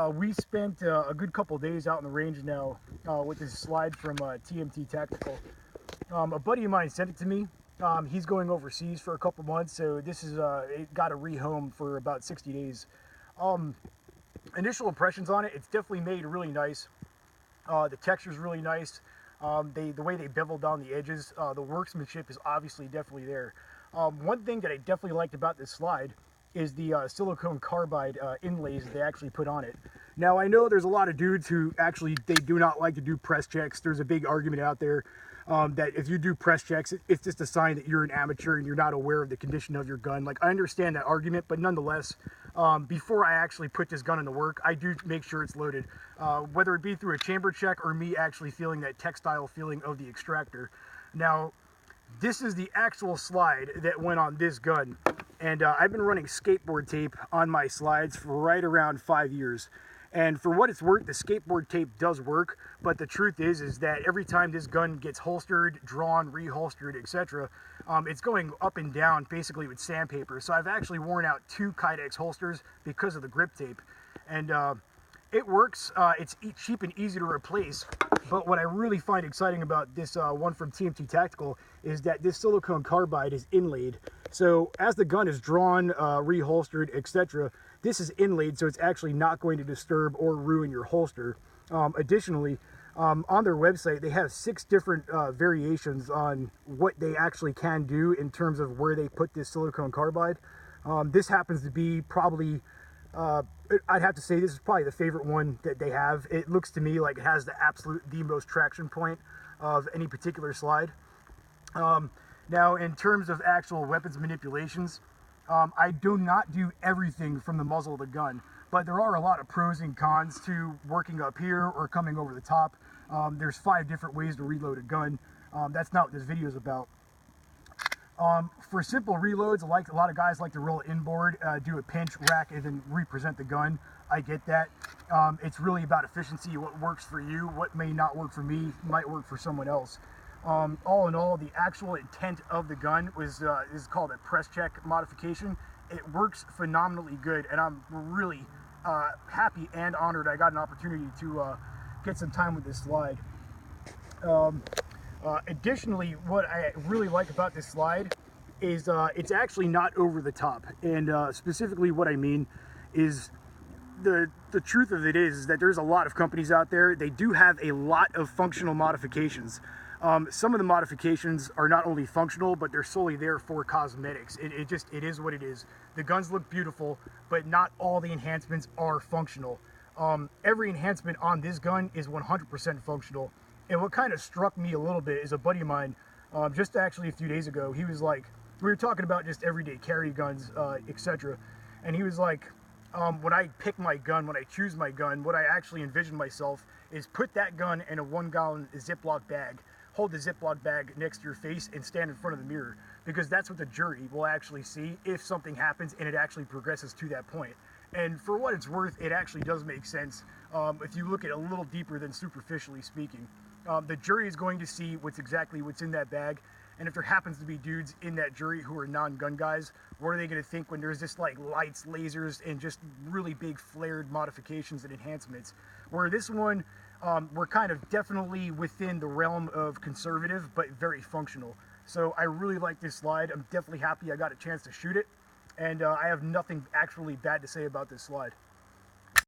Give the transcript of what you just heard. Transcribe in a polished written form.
We spent a good couple days out in the range now with this slide from TMT Tactical. A buddy of mine sent it to me. He's going overseas for a couple months, so this is it got a rehome for about 60 days. Initial impressions on it, it's definitely made really nice. The texture's really nice. The way they bevel down the edges, the workmanship is obviously definitely there. One thing that I definitely liked about this slide is the silicone carbide inlays they actually put on it. Now I know there's a lot of dudes who actually they do not like to do press checks. There's a big argument out there that if you do press checks, it's just a sign that you're an amateur and you're not aware of the condition of your gun. Like, I understand that argument, but nonetheless, before I actually put this gun into work, I do make sure it's loaded, whether it be through a chamber check or me actually feeling that textile feeling of the extractor. Now, this is the actual slide that went on this gun, and I've been running skateboard tape on my slides for right around 5 years. And for what it's worth, the skateboard tape does work, but the truth is that every time this gun gets holstered, drawn, reholstered, etc., it's going up and down basically with sandpaper. So I've actually worn out 2 Kydex holsters because of the grip tape. And it works. It's cheap and easy to replace. But what I really find exciting about this one from TMT Tactical is that this silicone carbide is inlaid. So as the gun is drawn, reholstered, etc., this is inlaid, so it's actually not going to disturb or ruin your holster. Additionally, on their website, they have 6 different variations on what they actually can do in terms of where they put this silicone carbide. This happens to be probably, I'd have to say this is probably the favorite one that they have. It looks to me like it has the most traction point of any particular slide. Now, in terms of actual weapons manipulations, I do not do everything from the muzzle of the gun, but there are a lot of pros and cons to working up here or coming over the top. There's 5 different ways to reload a gun. That's not what this video is about. For simple reloads, a lot of guys like to roll it inboard, do a pinch, rack, and then represent the gun. I get that. It's really about efficiency. What works for you, what may not work for me, might work for someone else. All in all, the actual intent of the gun is called a press check modification. It works phenomenally good, and I'm really happy and honored I got an opportunity to get some time with this slide. Additionally, what I really like about this slide is it's actually not over the top, and specifically what I mean is the truth of it is that there's a lot of companies out there. They do have a lot of functional modifications. Some of the modifications are not only functional, but they're solely there for cosmetics. It is what it is. The guns look beautiful, but not all the enhancements are functional. Every enhancement on this gun is 100% functional. And what kind of struck me a little bit is a buddy of mine, just actually a few days ago, he was like, we were talking about just everyday carry guns, etc. And he was like, when I pick my gun, when I choose my gun, what I actually envision myself is put that gun in a 1-gallon Ziploc bag. Hold the Ziploc bag next to your face and stand in front of the mirror, because that's what the jury will actually see if something happens and it actually progresses to that point. And for what it's worth, it actually does make sense if you look at it a little deeper than superficially speaking. The jury is going to see what's in that bag, and if there happens to be dudes in that jury who are non-gun guys, what are they going to think when there's just like lights, lasers, and just really big flared modifications and enhancements? Where this one, we're kind of definitely within the realm of conservative, but very functional. So I really like this slide. I'm definitely happy I got a chance to shoot it, and I have nothing actually bad to say about this slide.